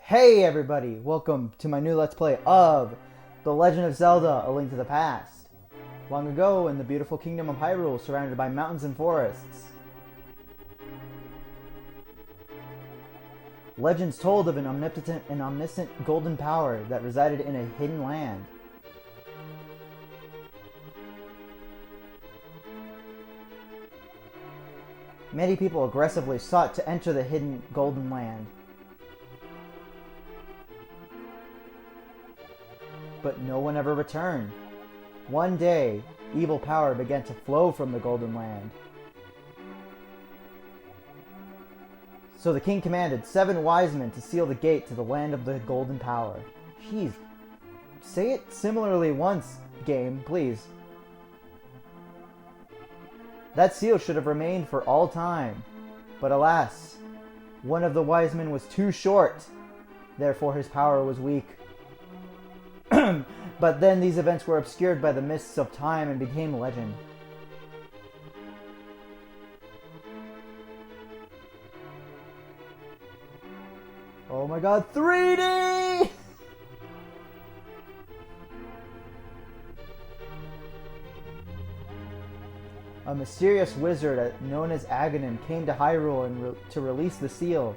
Hey everybody, welcome to my new Let's Play of The Legend of Zelda, A Link to the Past. Long ago in the beautiful kingdom of Hyrule, surrounded by mountains and forests, legends told of an omnipotent and omniscient golden power that resided in a hidden land. Many people aggressively sought to enter the hidden golden land, but no one ever returned. One day, evil power began to flow from the Golden Land. So the king commanded 7 wise men to seal the gate to the land of the Golden Power. Jeez. Say it similarly once, game, please. That seal should have remained for all time. But alas, one of the wise men was too short. Therefore his power was weak. But then these events were obscured by the mists of time and became legend. Oh my god, 3D! A mysterious wizard known as Aghanim came to Hyrule to release the seal.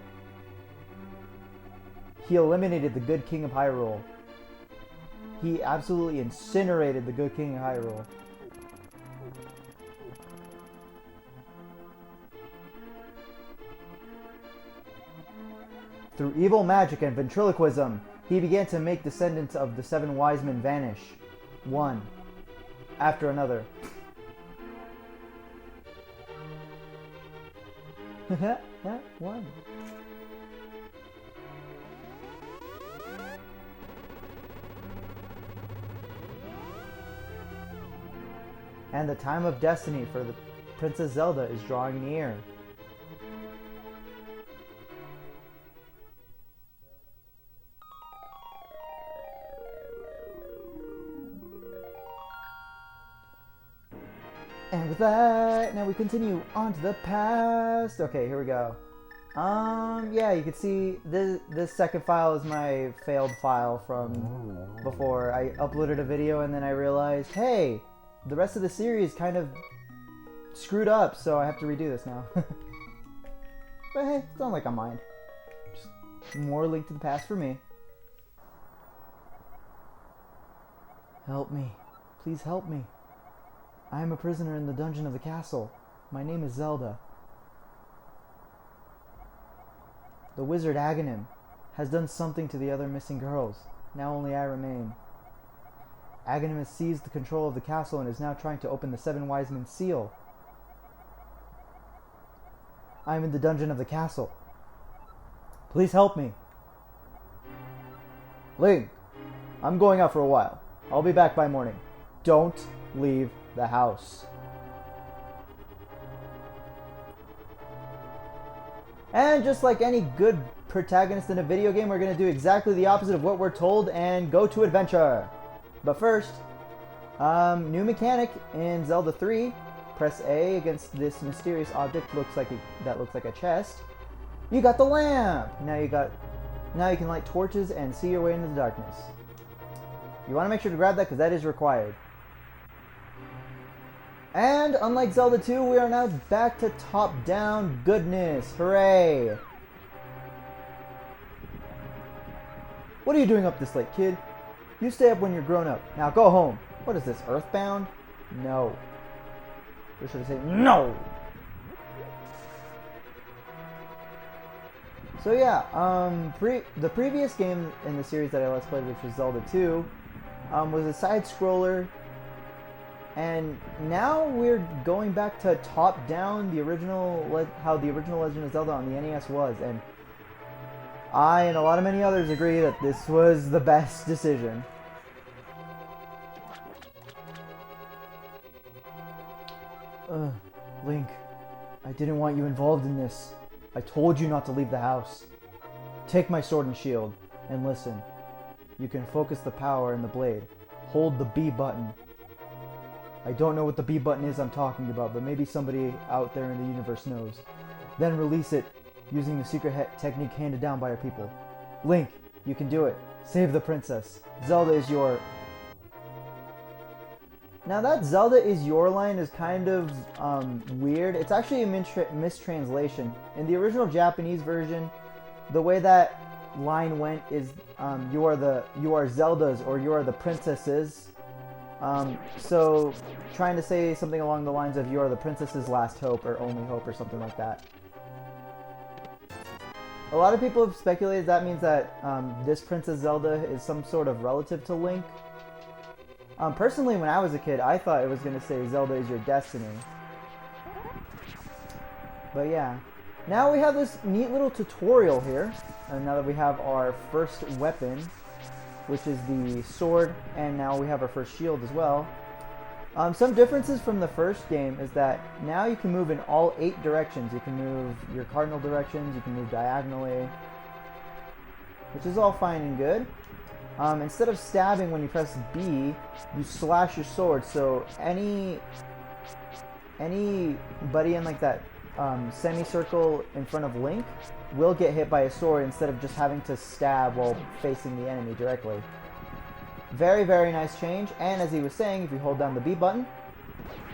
He eliminated the good king of Hyrule. He absolutely incinerated the good king of Hyrule. Through evil magic and ventriloquism, he began to make descendants of the 7 wise men vanish, one after another. One. And the time of destiny for the Princess Zelda is drawing near. And with that, now we continue on to the past. Okay, here we go. Yeah, you can see this second file is my failed file from before. I uploaded a video and then I realized, hey, the rest of the series kind of screwed up, so I have to redo this now. But hey, it's not like I mind. Just more Link to the Past for me. Help me. Please help me. I am a prisoner in the dungeon of the castle. My name is Zelda. The wizard Aghanim has done something to the other missing girls. Now only I remain. Aghanim has seized the control of the castle and is now trying to open the 7 wise men's seal. I am in the dungeon of the castle. Please help me. Link, I'm going out for a while. I'll be back by morning. Don't leave the house. And just like any good protagonist in a video game, we're going to do exactly the opposite of what we're told and go to adventure. But first, new mechanic in Zelda 3. Press A against this mysterious object that looks like a chest. You got the lamp. Now you can light torches and see your way into the darkness. You want to make sure to grab that because that is required. And unlike Zelda 2, we are now back to top-down goodness. Hooray! What are you doing up this late, kid? You stay up when you're grown up. Now go home. What is this, Earthbound? No. Or should I say no? So yeah, the previous game in the series that I Let's Played, which was Zelda 2, was a side-scroller. And now we're going back to top-down, how the original Legend of Zelda on the NES was. And I and a lot of many others agree that this was the best decision. Link, I didn't want you involved in this. I told you not to leave the house. Take my sword and shield, and listen. You can focus the power in the blade. Hold the B button. I don't know what the B button is I'm talking about, but maybe somebody out there in the universe knows. Then release it using the secret technique handed down by our people. Link, you can do it. Save the princess. Zelda is your... Now that Zelda is your line is kind of weird. It's actually a mistranslation. In the original Japanese version, the way that line went is you are Zelda's or you are the princess's. So trying to say something along the lines of you are the princess's last hope or only hope or something like that. A lot of people have speculated that means that this Princess Zelda is some sort of relative to Link. Personally, when I was a kid, I thought it was going to say Zelda is your destiny. But yeah. Now we have this neat little tutorial here. Now that we have our first weapon, which is the sword, and now we have our first shield as well. Some differences from the first game is that now you can move in all 8 directions. You can move your cardinal directions, you can move diagonally, which is all fine and good. Instead of stabbing when you press B, you slash your sword, so anybody in like that semicircle in front of Link will get hit by a sword instead of just having to stab while facing the enemy directly. Very, very nice change, and as he was saying, if you hold down the B button,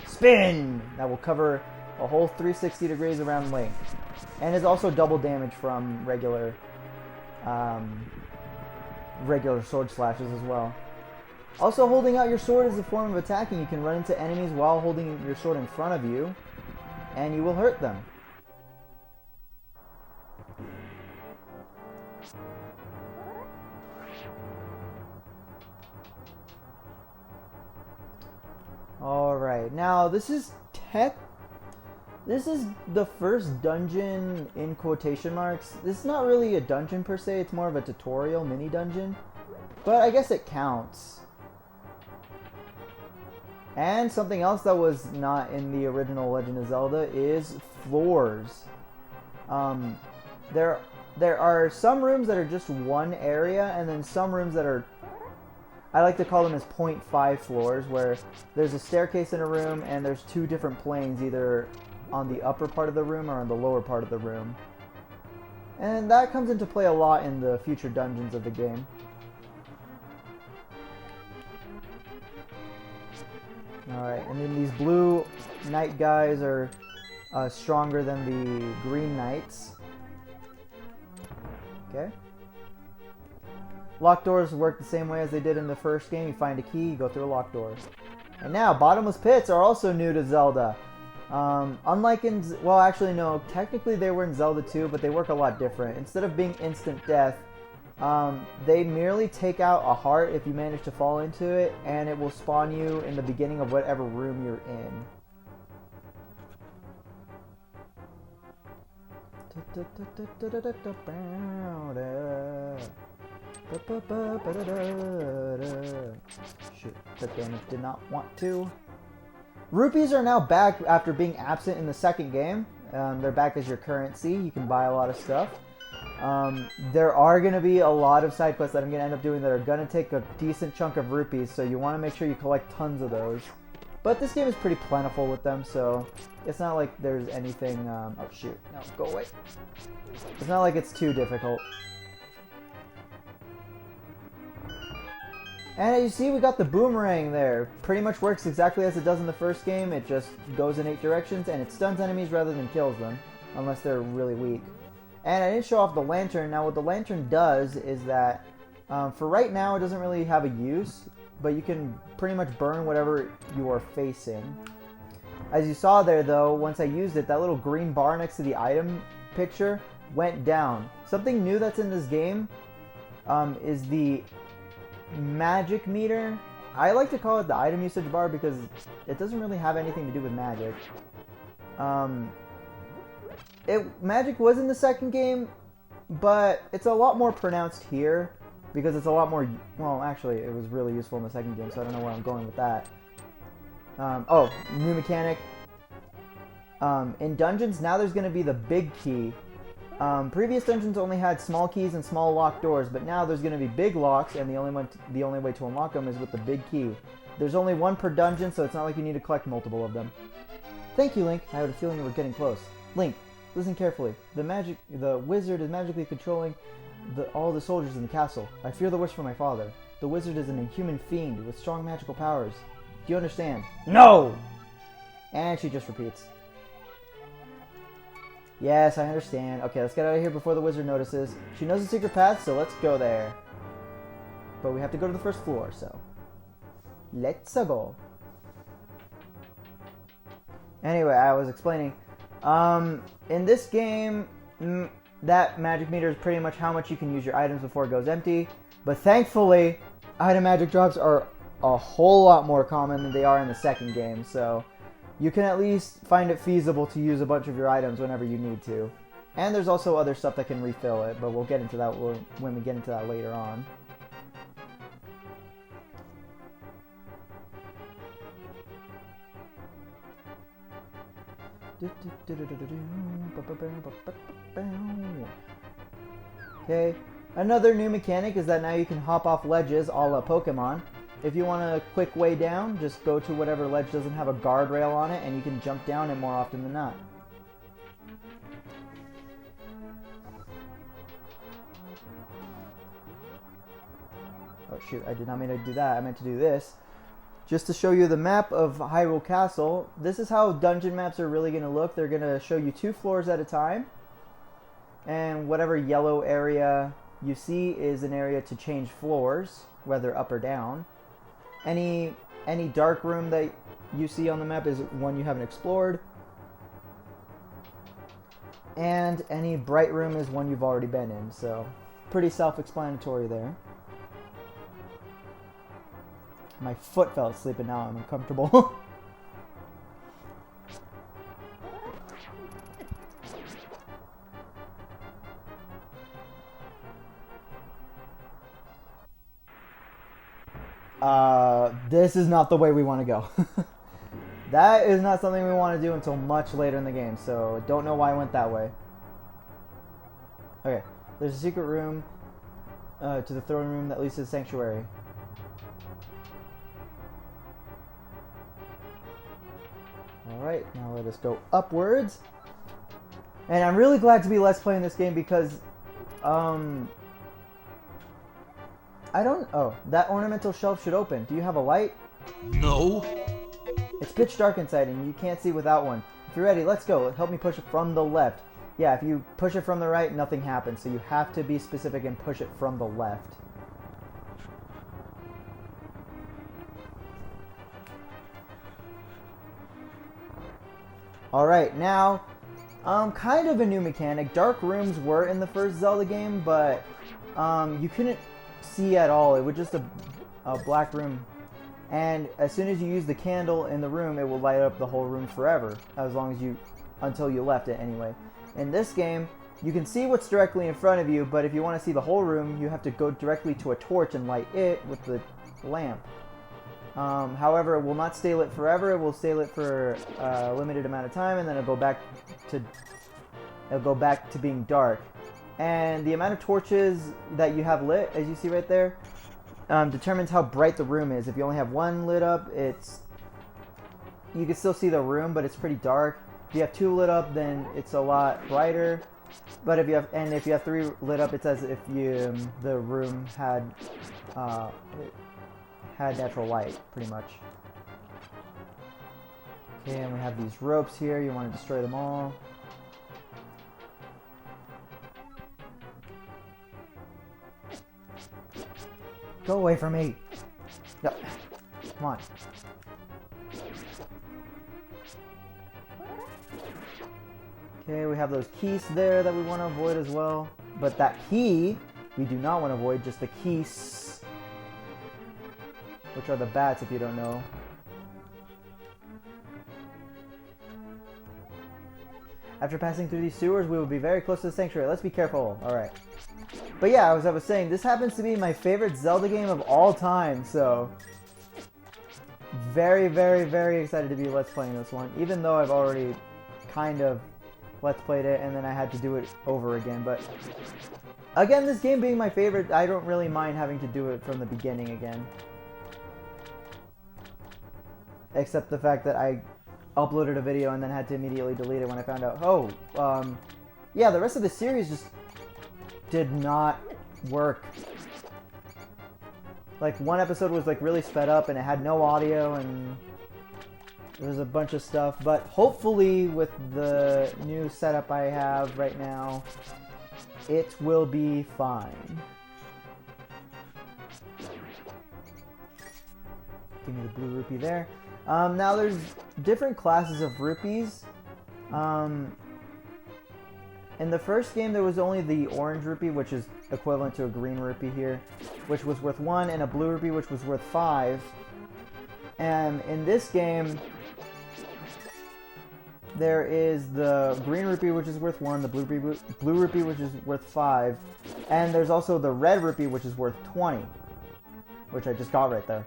spin! That will cover a whole 360 degrees around Link. And is also double damage from regular sword slashes as well. Also, holding out your sword is a form of attacking. You can run into enemies while holding your sword in front of you, and you will hurt them. Alright, now this is the first dungeon in quotation marks. This is not really a dungeon per se, it's more of a tutorial mini dungeon. But I guess it counts. And something else that was not in the original Legend of Zelda is floors. There are some rooms that are just one area, and then some rooms that are, I like to call them as 0.5 floors, where there's a staircase in a room and there's 2 different planes, either on the upper part of the room or on the lower part of the room. And that comes into play a lot in the future dungeons of the game. Alright, and then these blue knight guys are stronger than the green knights. Okay. Locked doors work the same way as they did in the first game. You find a key, you go through a locked door. And now, bottomless pits are also new to Zelda. Unlike in... Well, actually, no. Technically, they were in Zelda 2, but they work a lot different. Instead of being instant death, they merely take out a heart if you manage to fall into it, and it will spawn you in the beginning of whatever room you're in. Shoot, that damage did not want to. Rupees are now back after being absent in the second game. They're back as your currency. You can buy a lot of stuff. There are going to be a lot of side quests that I'm going to end up doing that are going to take a decent chunk of rupees, so you want to make sure you collect tons of those. But this game is pretty plentiful with them, so it's not like there's anything... oh shoot, no, go away. It's not like it's too difficult. And as you see, we got the boomerang there. Pretty much works exactly as it does in the first game. It just goes in 8 directions, and it stuns enemies rather than kills them, unless they're really weak. And I didn't show off the lantern. Now, what the lantern does is that, for right now, it doesn't really have a use, but you can pretty much burn whatever you are facing. As you saw there, though, once I used it, that little green bar next to the item picture went down. Something new that's in this game is the magic meter. I like to call it the item usage bar because it doesn't really have anything to do with magic. Magic was in the second game, but it's a lot more pronounced here because it's a lot more... Well, actually, it was really useful in the second game, so I don't know where I'm going with that. Oh, new mechanic. In dungeons, now there's going to be the big key. Previous dungeons only had small keys and small locked doors, but now there's going to be big locks, and the only way to unlock them is with the big key. There's only one per dungeon, so it's not like you need to collect multiple of them. Thank you, Link. I had a feeling we were getting close. Link, Listen carefully. The wizard is magically controlling all the soldiers in the castle. I fear the worst for my father. The wizard is an inhuman fiend with strong magical powers. Do you understand? No! And she just repeats. Yes, I understand. Okay, let's get out of here before the wizard notices. She knows the secret path, so let's go there. But we have to go to the first floor, so... let's go. Anyway, I was explaining. In this game, that magic meter is pretty much how much you can use your items before it goes empty. But thankfully, item magic drops are a whole lot more common than they are in the second game, so you can at least find it feasible to use a bunch of your items whenever you need to. And there's also other stuff that can refill it, but we'll get into that when we get into that later on. Okay, another new mechanic is that now you can hop off ledges a la Pokemon. If you want a quick way down, just go to whatever ledge doesn't have a guardrail on it and you can jump down it more often than not. Oh shoot, I did not mean to do that, I meant to do this. Just to show you the map of Hyrule Castle, this is how dungeon maps are really going to look. They're going to show you 2 floors at a time. And whatever yellow area you see is an area to change floors, whether up or down. Any dark room that you see on the map is one you haven't explored. And any bright room is one you've already been in, so pretty self-explanatory there. My foot fell asleep and now I'm uncomfortable. This is not the way we want to go. That is not something we want to do until much later in the game, so don't know why I went that way. Okay, there's a secret room to the throne room that leads to the sanctuary. Alright, now let us go upwards. And I'm really glad to be Let's Playing this game because, oh, that ornamental shelf should open. Do you have a light? No. It's pitch dark inside and you can't see without one. If you're ready, let's go. Help me push it from the left. Yeah, if you push it from the right, nothing happens. So you have to be specific and push it from the left. Alright, now, kind of a new mechanic. Dark rooms were in the first Zelda game, but you couldn't see at all. It was just a black room. And as soon as you use the candle in the room, it will light up the whole room forever. Until you left it anyway. In this game, you can see what's directly in front of you, but if you want to see the whole room, you have to go directly to a torch and light it with the lamp. However, it will not stay lit forever. It will stay lit for a limited amount of time, and then it'll go back to being dark. And the amount of torches that you have lit, as you see right there, determines how bright the room is. If you only have one lit up, you can still see the room, but it's pretty dark. If you have 2 lit up, then it's a lot brighter. But if you have 3 lit up, it's as if the room had natural light, pretty much. Okay, and we have these ropes here. You want to destroy them all. Go away from me! No. Come on. Okay, we have those keys there that we want to avoid as well. But that key, we do not want to avoid, just the keys, which are the bats if you don't know. After passing through these sewers, we will be very close to the sanctuary. Let's be careful. Alright. But yeah, as I was saying, this happens to be my favorite Zelda game of all time, so very, very, very excited to be Let's Playing this one, even though I've already kind of Let's Played it and then I had to do it over again. But again, this game being my favorite, I don't really mind having to do it from the beginning again. Except the fact that I uploaded a video and then had to immediately delete it when I found out, oh, yeah, the rest of the series just did not work. Like, one episode was like really sped up and it had no audio and there was a bunch of stuff, but hopefully with the new setup I have right now, it will be fine. Give me the blue rupee there. Now there's different classes of rupees. In the first game there was only the orange rupee, which is equivalent to a green rupee here, which was worth 1, and a blue rupee, which was worth 5. And in this game, there is the green rupee, which is worth 1, the blue rupee, which is worth 5, and there's also the red rupee, which is worth 20, which I just got right there.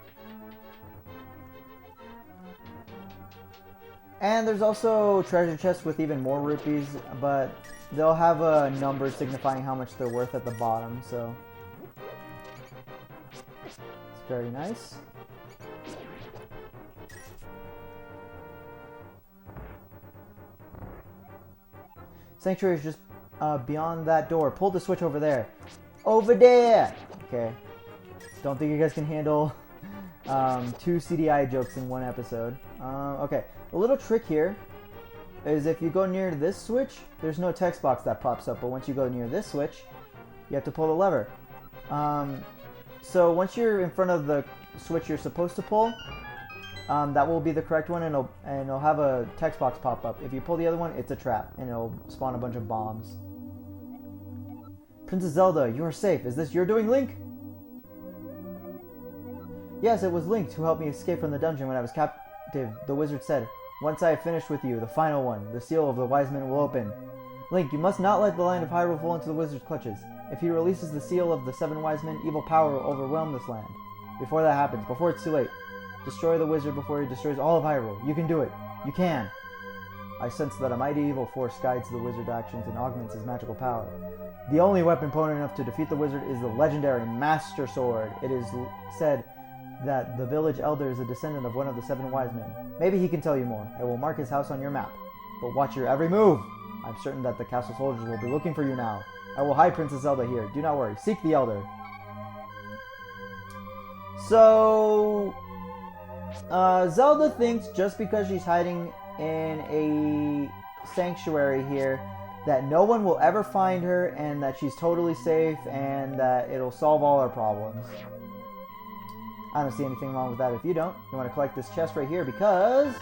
And there's also treasure chests with even more rupees, but they'll have a number signifying how much they're worth at the bottom, so it's very nice. Sanctuary is just beyond that door. Pull the switch over there. Over there! Okay. Don't think you guys can handle 2 CDI jokes in one episode. Okay. A little trick here is if you go near this switch, there's no text box that pops up, but once you go near this switch, you have to pull the lever. So once you're in front of the switch you're supposed to pull, that will be the correct one, and it'll have a text box pop up. If you pull the other one, it's a trap, and it'll spawn a bunch of bombs. Princess Zelda, you are safe. Is this your doing, Link? Yes, it was Link who helped me escape from the dungeon when I was captive, the wizard said. Once I have finished with you, the final one, the seal of the wise men will open. Link, you must not let the land of Hyrule fall into the wizard's clutches. If he releases the seal of the 7 wise men, evil power will overwhelm this land. Before that happens, before it's too late, destroy the wizard before he destroys all of Hyrule. You can do it. You can. I sense that a mighty evil force guides the wizard's actions and augments his magical power. The only weapon potent enough to defeat the wizard is the legendary Master Sword. It is said that the village elder is a descendant of one of the 7 wise men. Maybe he can tell you more. I will mark his house on your map. But watch your every move. I'm certain that the castle soldiers will be looking for you now. I will hide Princess Zelda here. Do not worry. Seek the elder. So Zelda thinks just because she's hiding in a sanctuary here that no one will ever find her and that she's totally safe and that it'll solve all our problems. I don't see anything wrong with that if you don't. You want to collect this chest right here because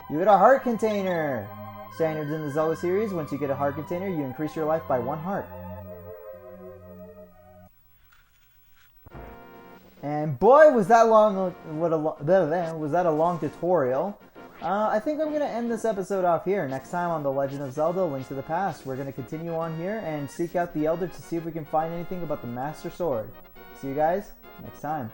you get a heart container. Standards in the Zelda series, once you get a heart container, you increase your life by 1 heart. And boy, was that long! Was that a long tutorial? I think I'm gonna end this episode off here. Next time on The Legend of Zelda: Link to the Past, we're gonna continue on here and seek out the Elder to see if we can find anything about the Master Sword. See you guys next time.